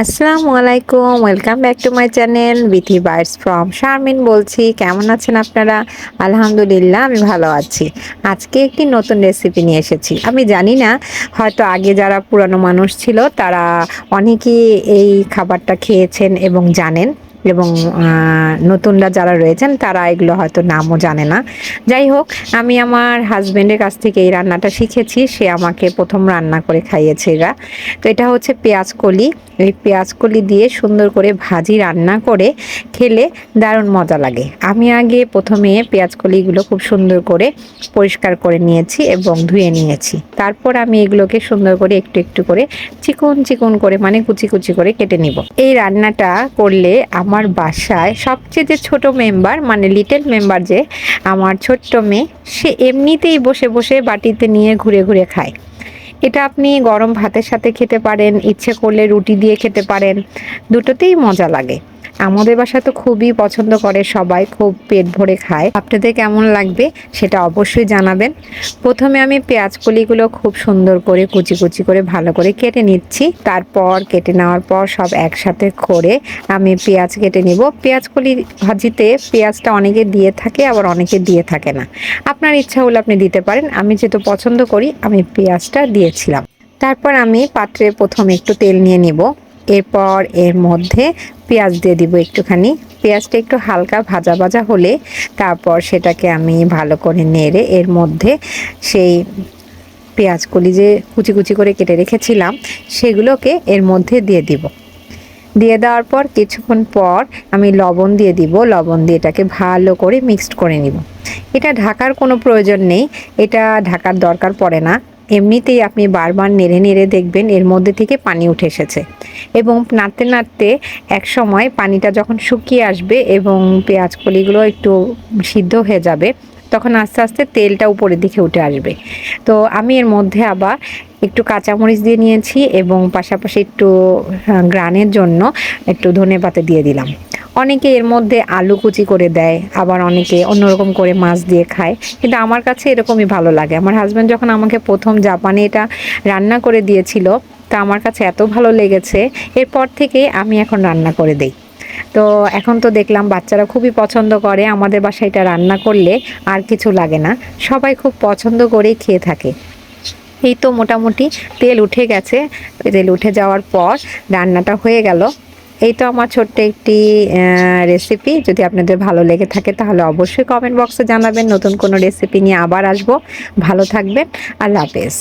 আসসালামু আলাইকুম, welcome back to my channel Bithi bytes from Sharmin বলছি। কেমন আছেন আপনারা? আলহামদুলিল্লাহ আমি ভালো আছি। আজকে একটি নতুন রেসিপি নিয়ে এসেছি। আমি জানি না, হয়তো আগে যারা পুরানো মানুষ ছিল তারা অনেকেই এই খাবারটা খেয়েছেন এবং জানেন, এবং নতুনরা যারা রয়েছেন তারা এগুলো হয়তো নামও জানে না। যাই হোক, আমি আমার হাজবেন্ডের কাছ থেকে এই রান্নাটা শিখেছি। সে আমাকে প্রথম রান্না করে খাইয়েছে এরা। তো এটা হচ্ছে পেঁয়াজ কলি। এই পেঁয়াজ কলি দিয়ে সুন্দর করে ভাজি রান্না করে খেলে দারুণ মজা লাগে। আমি আগে প্রথমে পেঁয়াজ কলিগুলো খুব সুন্দর করে পরিষ্কার করে নিয়েছি এবং ধুয়ে নিয়েছি। তারপর আমি এগুলোকে সুন্দর করে একটু একটু করে চিকন চিকন করে, মানে কুচি কুচি করে কেটে নিব। এই রান্নাটা করলে আমার বাসায় সবচেয়ে যে ছোট মেম্বার, মানে লিটল মেম্বার, যে আমার ছোট্ট মেয়ে, সে এমনিতেই বসে বসে বাটিতে নিয়ে ঘুরে ঘুরে খায়। এটা আপনি গরম ভাতের সাথে খেতে পারেন, ইচ্ছে করলে রুটি দিয়ে খেতে পারেন, দুটোতেই মজা লাগে। আমাদের বাসা তো খুবই পছন্দ করে সবাই, খুব পেট ভরে খায়। আপনাদের কেমন লাগবে সেটা অবশ্যই জানাবেন। প্রথমে আমি পেঁয়াজ কলিগুলো খুব সুন্দর করে কুচি কুচি করে ভালো করে কেটে নিচ্ছি। তারপর কেটে নেওয়ার পর সব একসাথে করে আমি পেঁয়াজ কেটে নিব। পেঁয়াজ কলি ভাজিতে পেঁয়াজটা অনেকে দিয়ে থাকে, আবার অনেকে দিয়ে থাকে না। আপনার ইচ্ছা হলে আপনি দিতে পারেন। আমি যেহেতু পছন্দ করি, আমি পেঁয়াজটা দিয়েছিলাম। তারপর আমি পাত্রে প্রথমে একটু তেল নিয়ে নিব। এরপর এর মধ্যে পেঁয়াজ দিয়ে দিব একটুখানি। পেঁয়াজটা একটু হালকা ভাজা ভাজা হলে তারপর সেটাকে আমি ভালো করে নেড়ে এর মধ্যে সেই পেঁয়াজগুলি যে কুচি কুচি করে কেটে রেখেছিলাম সেগুলোকে এর মধ্যে দিয়ে দিব। দিয়ে দেওয়ার পর কিছুক্ষণ পর আমি লবণ দিয়ে দিব। লবণ দিয়ে এটাকে ভালো করে মিক্সড করে নিব। এটা ঢাকার কোনো প্রয়োজন নেই, এটা ঢাকার দরকার পড়ে না। এমনিতেই আপনি বারবার নেড়ে নেড়ে দেখবেন এর মধ্যে থেকে পানি উঠে এসেছে, এবং নাড়তে নাড়তে এক সময় পানিটা যখন শুকিয়ে আসবে এবং পেঁয়াজ কলিগুলো একটু সিদ্ধ হয়ে যাবে, তখন আস্তে আস্তে তেলটা উপরের দিকে উঠে আসবে। তো আমি এর মধ্যে আবার একটু কাঁচামরিচ দিয়ে নিয়েছি এবং পাশাপাশি একটু গ্রানের জন্য একটু ধনেপাতা দিয়ে দিলাম। অনেকে এর মধ্যে আলু কুচি করে দেয়, আবার অনেকে অন্যরকম করে মাছ দিয়ে খায়, কিন্তু আমার কাছে এরকমই ভালো লাগে। আমার হাজব্যান্ড যখন আমাকে প্রথম জাপানে এটা রান্না করে দিয়েছিল, তা আমার কাছে এত ভালো লেগেছে, এরপর থেকে আমি এখন রান্না করে দেই। তো এখন তো দেখলাম বাচ্চারা খুবই পছন্দ করে। আমাদের বাসায় এটা রান্না করলে আর কিছু লাগে না, সবাই খুব পছন্দ করেই খেয়ে থাকে। এই তো মোটামুটি তেল উঠে গেছে। তেল উঠে যাওয়ার পর রান্নাটা হয়ে গেল। এই তো আমার ছোট্ট একটি রেসিপি। যদি আপনাদের ভালো লেগে থাকে তাহলে অবশ্যই কমেন্ট বক্সে জানাবেন। নতুন কোনো রেসিপি নিয়ে আবার আসবো। ভালো থাকবেন। আল্লাহ হাফেজ।